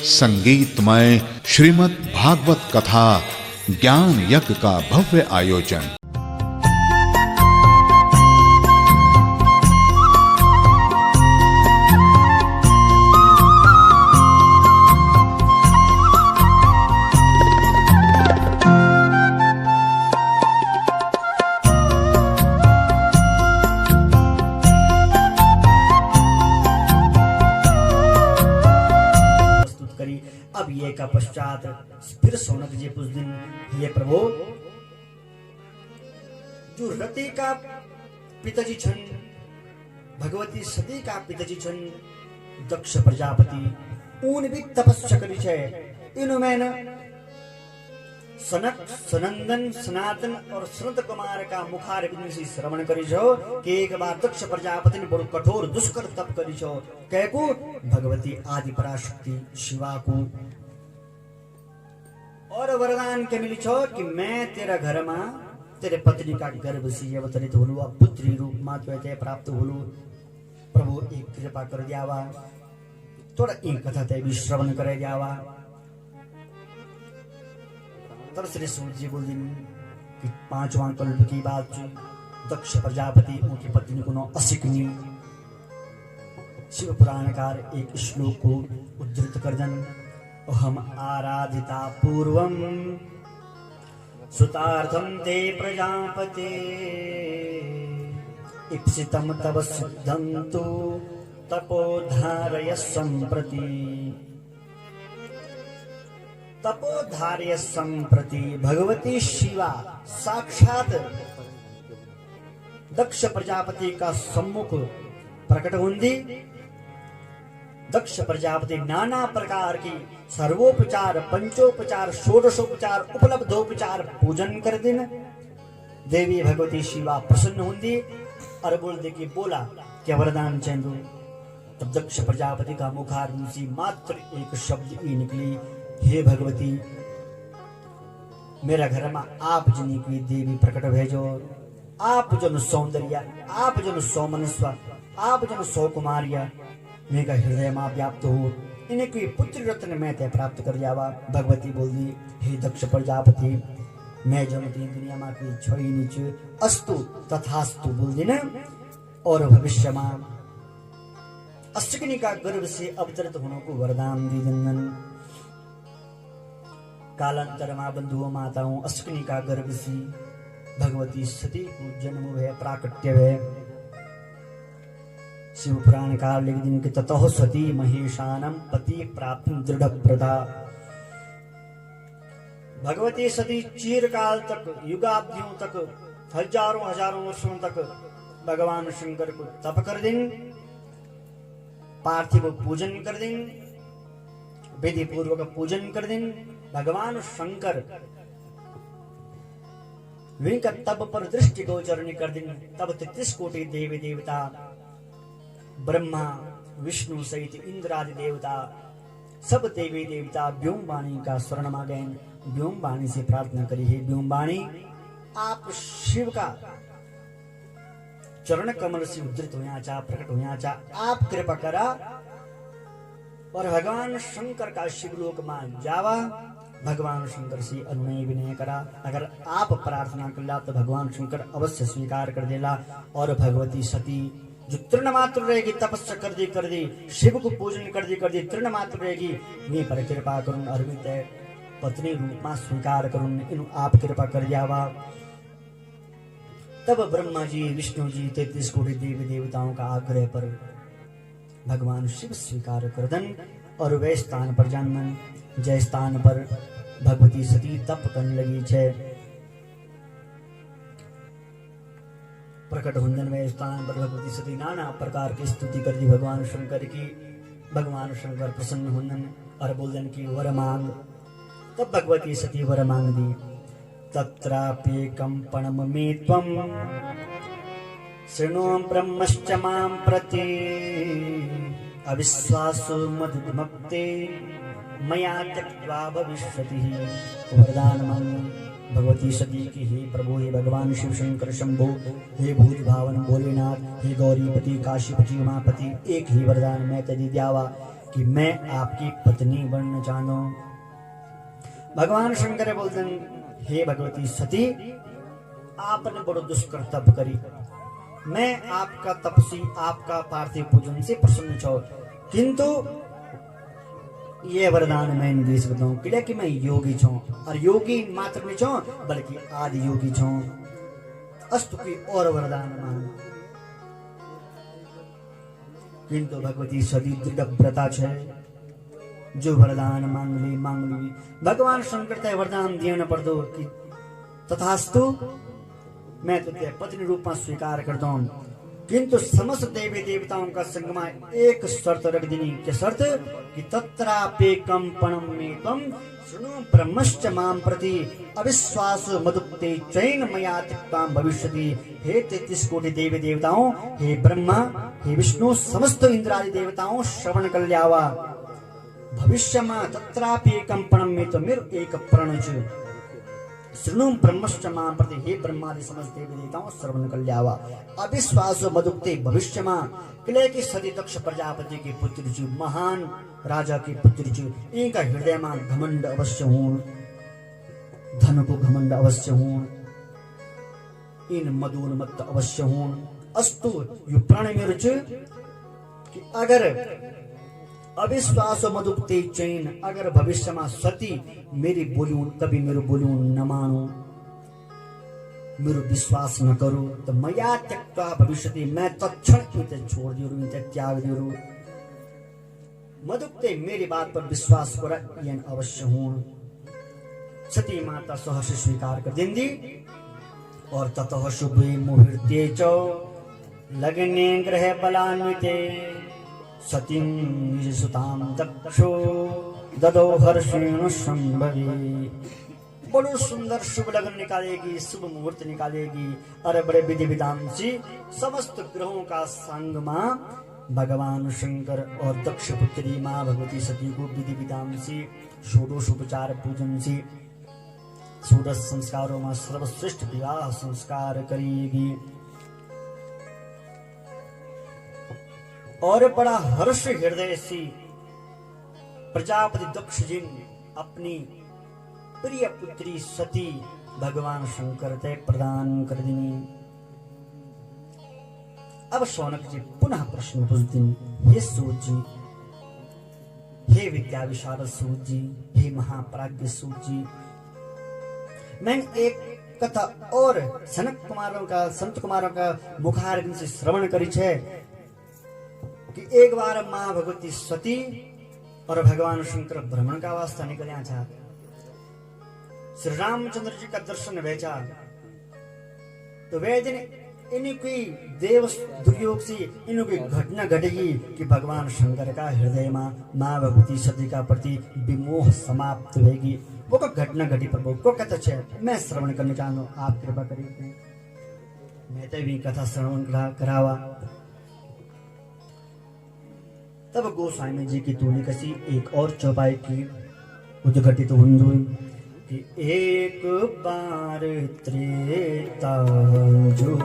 संगीतमय श्रीमद् भागवत कथा ज्ञान यज्ञ का भव्य आयोजन। अब ये का पश्चात फिर सोनक जी कुछ दिन, ये प्रभु जो रति का पिताजी छन, भगवती सती का पिताजी छन दक्ष प्रजापति, उन भी तपस्या करी छे। इनमें सनक सनंदन सनातन और सनत कुमार का मुखार से श्रवण करी छो कि एक बार दक्ष प्रजापति ने बड़ो कठोर दुष्कर तप करी छो। कहको भगवती आदि पराशक्ति शिवा को और वरदान के मिली छो कि मैं तेरा घर में तेरे पत्नी का गर्भ से अवतरित होलू, पुत्री रूप में ते प्राप्त होलू। प्रभु एक कृपा कर दियावा, थोड़ा एक कथा ते भी श्रवण कर दियावा। तब श्री सूर्य जी बोल दिन कि 5वां कल्प की बात थी। दक्ष प्रजापति उनकी पत्नी को असिकनी शिव पुराणकार एक श्लोक को उद्धृत कर दन। हम आराधिता पूर्वम सुतार्थम ते प्रजापते इप्सितम तव सिद्धं तु तपोधारय संप्रति। तपोधार्य संप्रति भगवती शिवा साक्षात दक्ष प्रजापति का सम्मुख प्रकट होंगी। दक्ष प्रजापति नाना प्रकार की सर्वोपचार पंचोपचार षोडशोपचार उपलब्धोपचार पूजन कर दिन। देवी भगवती शिवा प्रसन्न होंगी और बोल दे कि बोला क्या वरदान चंदू। तब दक्ष प्रजापति का मुखार से मात्र एक शब्द ही निकली, हे भगवती मेरा घर में आप जनी की देवी प्रकट भेजो। आप जन सौंदर्य, आप जन सौमनस्व, आप जन सौकुमार्य मेरा हृदय में व्याप्त हो। इनकी पुत्र रत्न मैं ते प्राप्त कर जावा। भगवती बोल दी, हे दक्ष प्रजापति मैं जन दुनिया में कोई छोई नीच अस्तु तथास्तु बोल दी न। और भविष्य में अश्विनी का गर्भ से अवतरित होने को वरदान दी दंदन। कालांतर मां बंधुओं माताओं अश्विनी का गर्भ से भगवती सती को जन्म हुए प्राकट्य हुए। शिव पुराण काल लिख दिन कि ततः सती महेशानम पति प्राप्त दृढ़ प्रदा। भगवती सती चिरकाल तक युगाब्दियों तक हजारों हजारों वर्षों तक भगवान शंकर को तप कर दिन, पार्थिव पूजन कर दिन, विधि पूर्वक पूजन कर दिन। भगवान शंकर विनका तप पर दृष्टि गोचर कर दिन। तब 33 कोटि देवी देवता ब्रह्मा विष्णु सहित इंद्र आदि देवता सब देवी देवता व्योम वाणी का शरण मा गए। व्योम वाणी से प्रार्थना करी, है व्योम वाणी आप शिव का चरण कमल से उद्धृत होया चा, प्रकट होया चा, आप कृपा करा और भगवान शंकर का शिवलोक में जावा। भगवान शंकर से अनुनय विनय करा, अगर आप प्रार्थना कर तो भगवान शंकर अवश्य स्वीकार कर देला। और भगवती सती जो तृण मात्र रहेगी, तपस्या कर दी शिव को पूजन कर दी तृण मात्र रहेगी, वे पर कृपा करुण अर्पित पत्नी रूप में स्वीकार करुण इन आप कृपा कर दियावा। तब ब्रह्मा जी विष्णु जी 33 कोटि देवी देवताओं का आग्रह पर भगवान शिव स्वीकार कर दन और वे स्थान पर जानन जय स्थान पर भगवती सती तप करने लगी छे। प्रकट हुंदन में स्थान पर भगवती सती नाना प्रकार की स्तुति कर दी भगवान शंकर की। भगवान शंकर प्रसन्न हुंदन और बोलन की वर मांग। तब भगवती सती वर मांग दी। तत्रापि कंपनम मे त्वं शृणु ब्रह्मश्च मां प्रति अविश्वासो मदुमक्ते मया त्यक्त्वा भविष्यति। वरदान मांग भगवती सती की, हे प्रभु, हे भगवान शिव शंकर शंभो, हे भूत भावन भोलेनाथ, हे गौरीपति काशीपति उमापति, एक ही वरदान मैं तेरी द्यावा कि मैं आपकी पत्नी बनना चाहता हूं। भगवान शंकर बोलते हैं, हे भगवती सती, आपने बड़ो दुष्कर तप करी, मैं आपका तपसी, आपका पार्थिव पूजन से प्रसन्न छो, किंतु ये वरदान मैं नहीं दे सकता हूँ, कि मैं योगी छो, और योगी मात्र नहीं छो बल्कि आदि योगी छो। अस्तु की और वरदान मांग, किंतु भगवती सती दृढ़व्रता छे, जो वरदान मांग ली भगवान शंकर ते वरदान देना पड़तो कि तथास्तु, मैं तो तेरे पत्नी रूप में स्वीकार करता हूं, किंतु समस्त देवी देवताओं का संगमा एक शर्त रख देनी, क्या शर्त? कि तत्रापेकम पणमेकम शृणु ब्रह्मश्च माम प्रति अविश्वास मदुक्ते चैन मया तिक्ताम भविष्यति। हे 33 कोटि देवी देवताओं, हे ब्रह्मा, हे विष्णु, समस्त इंद्रादि देवताओं श्रवण कर लियावा, भविष्य में तत्रापेकम पणमेकम, तो मेरो एक प्रण छ, शृणु ब्रह्मश्च मां प्रति, हे ब्रह्मादि समस्त देवी देवताओं श्रवण कर लियावा, अविश्वास मदुक्ते भविष्य में, किले की सती दक्ष प्रजापति के पुत्र जी, महान राजा के पुत्र जी, इनका हृदय में घमंड अवश्य हूं, धन को घमंड अवश्य हूं, इन मदोन्मत्त अवश्य हूं। अस्तु यु प्राण मेरो छ कि अगर अविश्वास मदुक्ते चैन, अगर भविष्य में सती मेरी बोलूं, कभी मेरो बोलूं न मानो, मेरो विश्वास न करो, तो मया त्यक्ता भविष्यति, मैं तत्क्षण इसे छोड़ दियो, इसे त्याग दियो। मदुक्ते मेरी बात पर विश्वास करा, यह अवश्य हूं। सती माता सहर्ष स्वीकार कर देंगी, और ततः शुभे मुहूर्ते च लग्ने ग्रह बलान्विते सतीं निजसुतां दक्षो ददो हर्षेण संभवे। बड़ो सुंदर शुभ लगन निकालेगी, शुभ मुहूर्त निकालेगी, और बड़े विधि विधान से समस्त ग्रहों का संगमा भगवान शंकर और दक्ष पुत्री माँ भगवती सती को विधि विधान से षोडशोपचार पूजन से षोडश संस्कारों में सर्वश्रेष्ठ विवाह संस्कार करेगी, और बड़ा हर्ष हृदय से प्रजापति दक्ष जी अपनी प्रिय पुत्री सती भगवान शंकर ते प्रदान कर देनी। अब शौनक जी पुनः प्रश्न पूछते हैं, हे सूत जी, हे विद्या विशारद सूत जी, हे महाप्राज्ञ सूत जी, मैंने एक कथा और सनक कुमारों का, संत कुमारों का मुखारविंद से श्रवण करी है कि एक बार मां भगवती सती और भगवान शंकर भ्रमण का वास्ता निकलिया था। श्री रामचंद्र जी का दर्शन भेजा, तो वे दिन इनकी देव दुर्योग से इनकी घटना घटेगी कि भगवान शंकर का हृदय में मां भगवती सती का प्रति विमोह समाप्त होगी। वो का घटना घटी प्रभु को कथा है, मैं श्रवण करना चाहता हूँ, आप कृपा करिए, मैं तो भी कथा श्रवण करावा। तब गोस्वामी जी की तूने कसी एक और चौपाई की उद्घटित हुई कि एक बार त्रेता जुग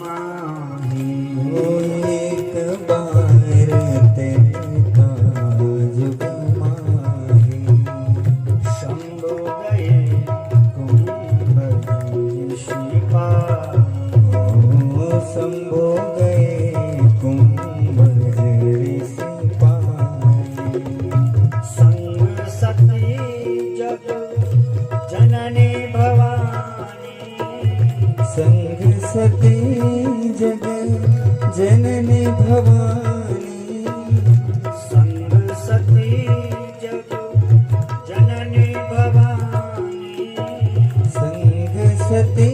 माही, एक बार त्रेता जुग माही, शंभु गए कुंभ शिपा, शंभु गए कुंभ सती जग जननी भवानी, संग सती जग जननी भवानी, संग सती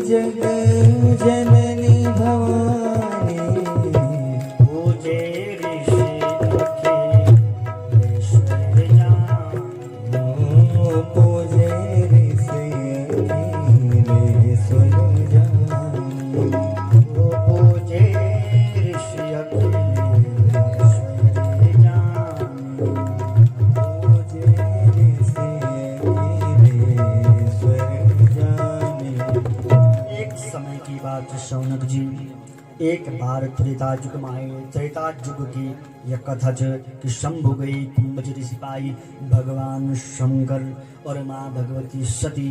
जग जननी भवानी, पूजे ऋषि अखिलेश्वर जान, पूजे ऋषि अखिलेश्वर शौनक जी एक बार त्रेता युग में आए। त्रेता युग की यह कथा कि शंभु गई कुंभ ऋषि पाई। भगवान शंकर और माँ भगवती सती